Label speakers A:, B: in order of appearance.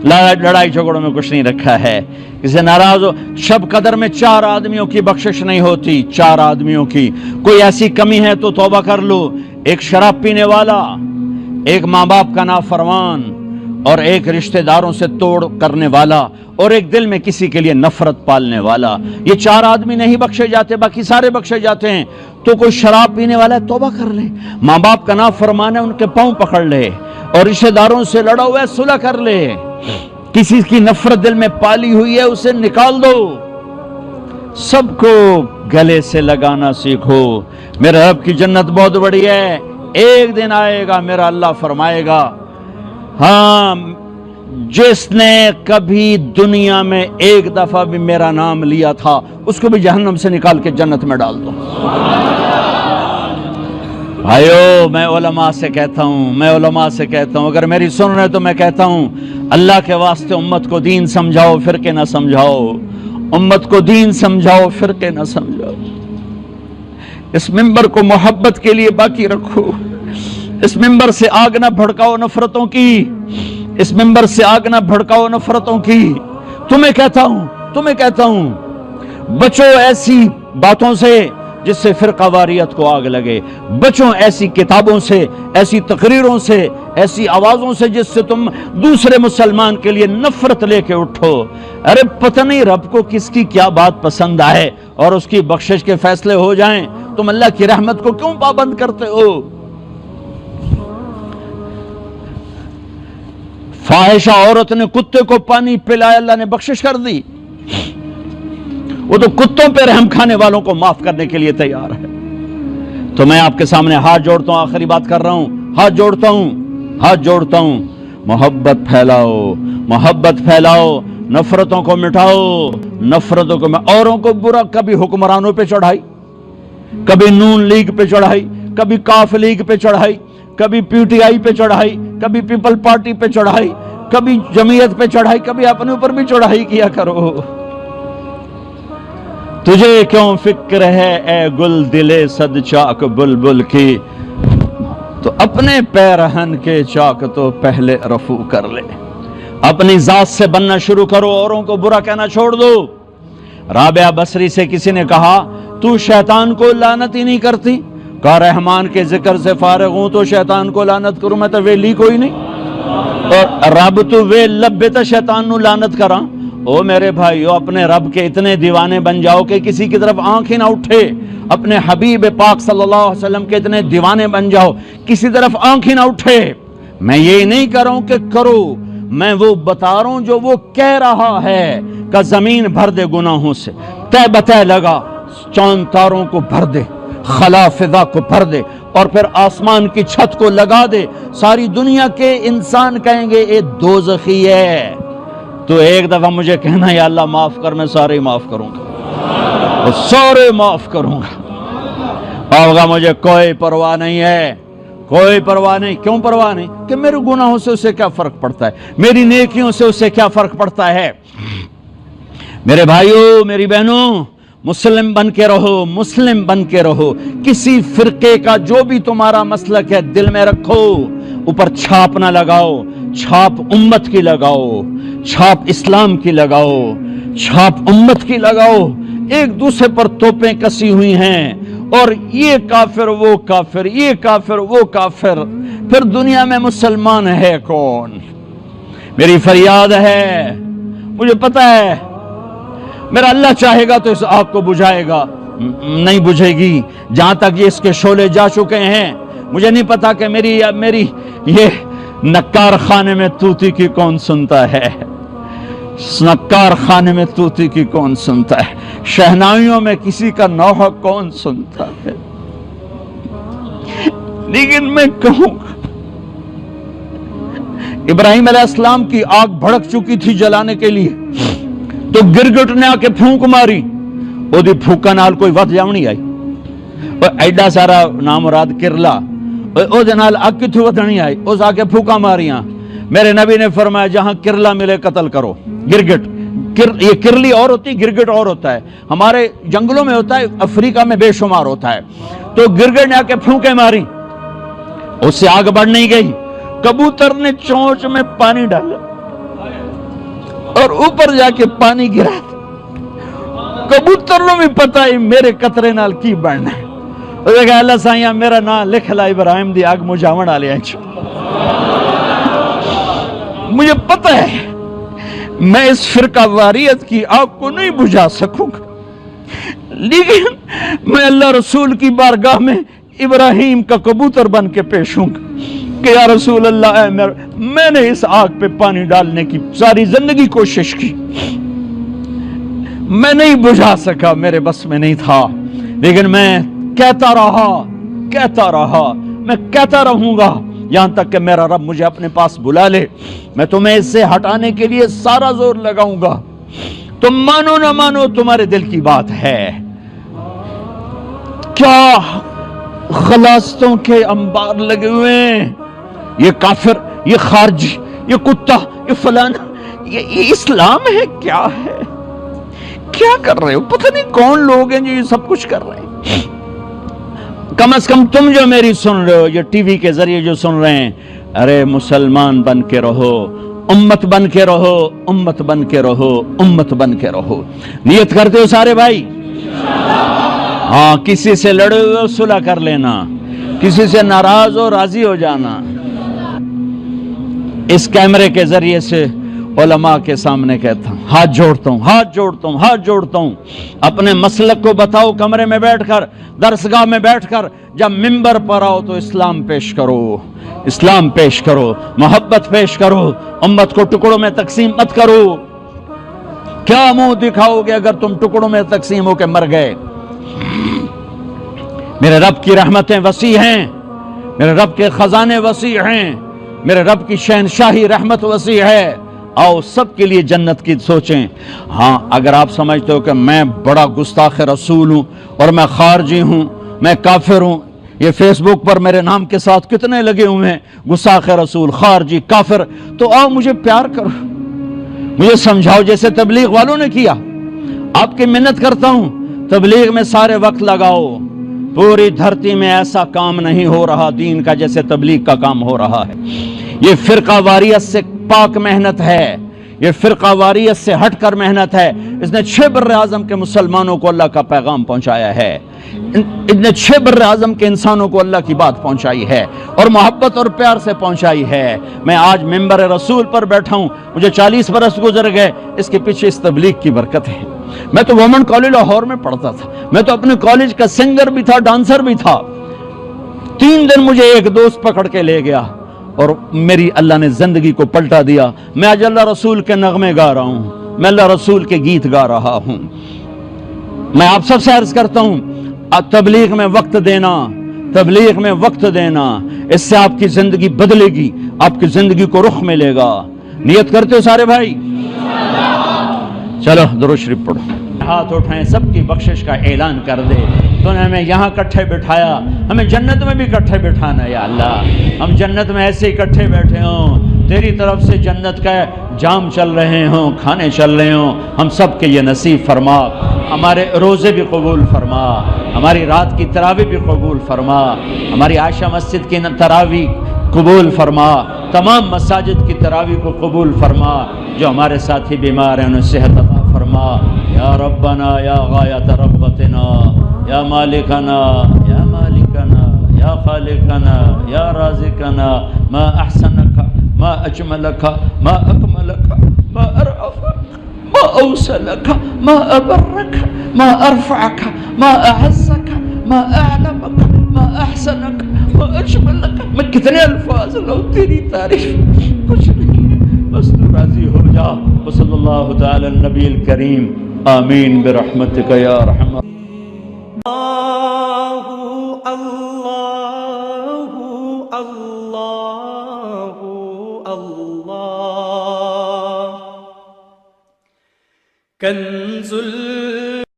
A: लड़ाई झगड़ों में कुछ नहीं रखा है। किसी नाराज हो, शब कदर में 4 आदमियों की बख्शिश नहीं होती, 4 आदमियों की। कोई ऐसी कमी है तो तौबा कर लो। एक शराब पीने वाला, एक माँ बाप का नाफरमान, और एक रिश्तेदारों से तोड़ करने वाला, और एक दिल में किसी के लिए नफरत पालने वाला। ये 4 आदमी नहीं बख्शे जाते, बाकी सारे बख्शे जाते हैं। तो कोई शराब पीने वाला है, तौबा कर ले। माँ बाप का नाफरमान है, उनके पांव पकड़ ले। और रिश्तेदारों से लड़ा हुआ है, सुलह कर ले। किसी की नफरत दिल में पाली हुई है, उसे निकाल दो। सबको गले से लगाना सीखो। मेरे रब की जन्नत बहुत बड़ी है, एक दिन आएगा मेरा अल्लाह फरमाएगा, हाँ, जिसने कभी दुनिया में एक दफा भी मेरा नाम लिया था उसको भी जहन्नम से निकाल के जन्नत में डाल दो। भाइयों, मैं उलमा से कहता हूं, अगर मेरी सुन रहे तो मैं कहता हूं, अल्लाह के वास्ते उम्मत को दीन समझाओ, फिरके ना समझाओ। उम्मत को दीन समझाओ, फिरके ना समझाओ। इस मिंबर को मोहब्बत के लिए बाकी रखो। इस मिंबर से आग ना भड़काओ नफरतों की। इस मिंबर से आग ना भड़काओ नफरतों की। तुम्हें कहता हूं, बचो ऐसी बातों से जिससे फिरकावारियत को आग लगे। बचो ऐसी किताबों से, ऐसी तकरीरों से, ऐसी आवाजों से जिससे तुम दूसरे मुसलमान के लिए नफरत लेके उठो। अरे पता नहीं रब को किसकी क्या बात पसंद आए और उसकी बख्शिश के फैसले हो जाएं। तुम अल्लाह की रहमत को क्यों पाबंद करते हो? फाहिशा औरत ने कुत्ते को पानी पिलाया, अल्लाह ने बख्शिश कर दी। वो तो कुत्तों पे रहम खाने वालों को माफ करने के लिए तैयार है। तो मैं आपके सामने हाथ जोड़ता हूं, आखिरी बात कर रहा हूं, हाथ जोड़ता हूं। मोहब्बत फैलाओ, नफरतों को मिटाओ, नफरतों को। औरों को बुरा, कभी हुक्मरानों पे चढ़ाई, कभी नून लीग पे चढ़ाई, कभी काफ लीग पे चढ़ाई, कभी पीटीआई पे चढ़ाई, कभी पीपल पार्टी पे चढ़ाई, कभी जमीयत पे चढ़ाई, कभी अपने ऊपर भी चढ़ाई किया करो। तुझे क्यों फिक्र है ए गुल दिले सद चाक बुलबुल की, तो अपने पैरहन के चाक तो पहले रफू कर ले। अपनी जात से बनना शुरू करो, औरों को बुरा कहना छोड़ दो। राबिया बसरी से किसी ने कहा, तू शैतान को लानत ही नहीं करती? कहा, रहमान के जिक्र से फारिग हूं तो शैतान को लानत करूं? मैं तो वेली कोई नहीं, और रब तो वे लब्बे तो शैतान नु लानत करा। ओ मेरे भाइयों, अपने रब के इतने दीवाने बन जाओ कि किसी की तरफ आंख ही ना उठे। अपने हबीब पाक सल्लल्लाहु अलैहि वसल्लम के इतने दीवाने बन जाओ, किसी तरफ आंख ही ना उठे। मैं ये नहीं कर रहा हूं कि करो, मैं वो बता रहा हूं जो वो कह रहा है। का जमीन भर दे गुनाहों से, तय बतय लगा, चांद तारों को भर दे, खला फिजा को भर दे, और फिर आसमान की छत को लगा दे। सारी दुनिया के इंसान कहेंगे ये दोज़खी है, तो एक दफा मुझे कहना, या अल्लाह माफ कर, मैं सारे माफ करूंगा, तो सारे माफ करूंगा। होगा मुझे कोई परवाह नहीं है, कोई परवाह नहीं। क्यों परवाह नहीं? कि मेरे गुनाहों से उसे क्या फर्क पड़ता है, मेरी नेकियों से उसे क्या फर्क पड़ता है। मेरे भाइयों, मेरी बहनों, मुस्लिम बन के रहो, मुस्लिम बन के रहो। किसी फिरके का जो भी तुम्हारा मसलक है दिल में रखो, ऊपर छाप ना लगाओ। छाप उम्मत की लगाओ, छाप इस्लाम की लगाओ, छाप उम्मत की लगाओ। एक दूसरे पर तोपें कसी हुई हैं, और ये काफिर वो काफिर, ये काफिर वो काफिर, फिर दुनिया में मुसलमान है कौन? मेरी फरियाद है, मुझे पता है मेरा अल्लाह चाहेगा तो इस आग को बुझाएगा, नहीं बुझेगी। जहां तक ये इसके शोले जा चुके हैं, मुझे नहीं पता कि मेरी ये नक्कार खाने में तूती की कौन सुनता है, नक्कार खाने में तूती की कौन सुनता है, शहनाइयों में किसी का नौहा कौन सुनता है। लेकिन मैं कहूंगा, इब्राहिम अलैहिस्सलाम की आग भड़क चुकी थी जलाने के लिए, तो गिरगिट ने आके फूंक मारी, ओदी फूका नाल कोई वध जावनी आई। और एडा सारा नामुराद किरला, ओदे नाल अग किथों वधनी आई, उस आके फूका मारियां। मेरे नबी ने फरमाया, जहां किरला मिले कत्ल करो। गिरगिट, ये किरली और होती, गिरगिट और होता है। हमारे जंगलों में होता है, अफ्रीका में बेशुमार होता है। तो गिरगिट ने आके फूंके मारी, उससे आग बढ़ नहीं गई। कबूतर ने चोंच में पानी डाला, اور اوپر جا کے پانی گرا دے. کبوتر نو بھی پتا ہے میرے قطرے نال کی بننا ہے. وہ کہا اللہ سائیاں میرا نام لکھ لا ابراہیم دی آگ مجھاون والے ہیں. مجھے پتہ ہے میں اس فرقہ واریت کی آگ کو نہیں بجھا سکوں گا، لیکن میں اللہ رسول کی بارگاہ میں ابراہیم کا کبوتر بن کے پیش ہوں گا کہ یا رسول اللہ میں نے اس آگ پہ پانی ڈالنے کی ساری زندگی کوشش کی، میں نہیں بجھا سکا، میرے بس میں نہیں تھا، لیکن میں کہتا رہا میں کہتا رہوں گا یہاں تک کہ میرا رب مجھے اپنے پاس بلا لے. میں تمہیں اس سے ہٹانے کے لیے سارا زور لگاؤں گا، تم مانو نہ مانو تمہارے دل کی بات ہے. کیا خلاصتوں کے انبار لگے ہوئے ہیں، یہ کافر، یہ خارجی، یہ کتا، یہ فلان، یہ اسلام ہے کیا ہے؟ کیا کر رہے ہو؟ پتہ نہیں کون لوگ ہیں جو یہ سب کچھ کر رہے ہیں. کم از کم تم جو میری سن رہے ہو، جو ٹی وی کے ذریعے جو سن رہے ہیں، ارے مسلمان بن کے رہو، امت بن کے رہو، امت بن کے رہو، امت بن کے رہو. نیت کرتے ہو سارے بھائی؟ ہاں، کسی سے لڑے ہوئے صلح کر لینا، کسی سے ناراض ہو راضی ہو جانا. اس کیمرے کے ذریعے سے علماء کے سامنے کہتا ہوں، ہاتھ جوڑتا ہوں، اپنے مسلک کو بتاؤ. کمرے میں بیٹھ کر، درسگاہ میں بیٹھ کر، جب منبر پر آؤ تو اسلام پیش کرو، محبت پیش کرو، امت کو ٹکڑوں میں تقسیم مت کرو. کیا منہ دکھاؤ گے اگر تم ٹکڑوں میں تقسیم ہو کے مر گئے؟ میرے رب کی رحمتیں وسیع ہیں، میرے رب کے خزانے وسیع ہیں، میرے رب کی شہنشاہی رحمت وسیع ہے. آؤ سب کے لیے جنت کی سوچیں. ہاں، اگر آپ سمجھتے ہو کہ میں بڑا گستاخ رسول ہوں اور میں خارجی ہوں، میں کافر ہوں، یہ فیس بک پر میرے نام کے ساتھ کتنے لگے ہوئے ہیں، گستاخ رسول، خارجی، کافر، تو آؤ مجھے پیار کرو، مجھے سمجھاؤ جیسے تبلیغ والوں نے کیا. آپ کی منت کرتا ہوں، تبلیغ میں سارے وقت لگاؤ. پوری دھرتی میں ایسا کام نہیں ہو رہا دین کا جیسے تبلیغ کا کام ہو رہا ہے. یہ فرقہ واریت سے پاک محنت ہے، یہ فرقہ واریت سے ہٹ کر محنت ہے. اس نے 6 بر اعظم کے مسلمانوں کو اللہ کا پیغام پہنچایا ہے، اس نے 6 بر اعظم کے انسانوں کو اللہ کی بات پہنچائی ہے اور محبت اور پیار سے پہنچائی ہے. میں آج منبر رسول پر بیٹھا ہوں، مجھے 40 برس گزر گئے، اس کے پیچھے اس تبلیغ کی برکت ہے. میں تو وومن کالج لاہور میں پڑھتا تھا، میں تو اپنے کالج کا سنگر بھی تھا، ڈانسر بھی تھا. 3 دن مجھے ایک دوست پکڑ کے لے گیا اور میری اللہ نے زندگی کو پلٹا دیا. میں آج اللہ رسول کے نغمے گا رہا ہوں، میں اللہ رسول کے گیت گا رہا ہوں. میں آپ سب سے عرض کرتا ہوں، تبلیغ میں وقت دینا، اس سے آپ کی زندگی بدلے گی، آپ کی زندگی کو رخ ملے گا. نیت کرتے ہو سارے بھائی؟ چلو درود شریف پڑھو. ہاتھ اٹھائیں، سب کی بخشش کا اعلان کر دے. تو نے ہمیں یہاں کٹھے بٹھایا، ہمیں جنت میں بھی کٹھے بٹھانا. یا اللہ، ہم جنت میں ایسے ہی کٹھے بیٹھے ہوں، تیری طرف سے جنت کا جام چل رہے ہوں، کھانے چل رہے ہوں. ہم سب کے یہ نصیب فرما. ہمارے روزے بھی قبول فرما، ہماری رات کی تراویح بھی قبول فرما، ہماری عائشہ مسجد کی تراویح قبول فرما، تمام مساجد کی تراویح کو قبول فرما. جو ہمارے ساتھی بیمار ہیں انہیں صحت عطا فرما. یا ربنا یا غایت رغبتنا، یا مالکنا یا مالکنا یا خالقنا یا رازقنا، ما احسنک، ما اجملک، ما اکملک، ما ارعفک، ما اوصلک، ما ابرک، ما ارفعک، ما اعزک، ما اعلمک، ما احسنک، ما اجملک. میں کتنے الفاظ لو تیری تعریف، کچھ نہیں ہے، بس تو راضی ہو جا. وصلی اللہ تعالی النبی الکریم. آمین برحمتک یا رحمت.
B: کنز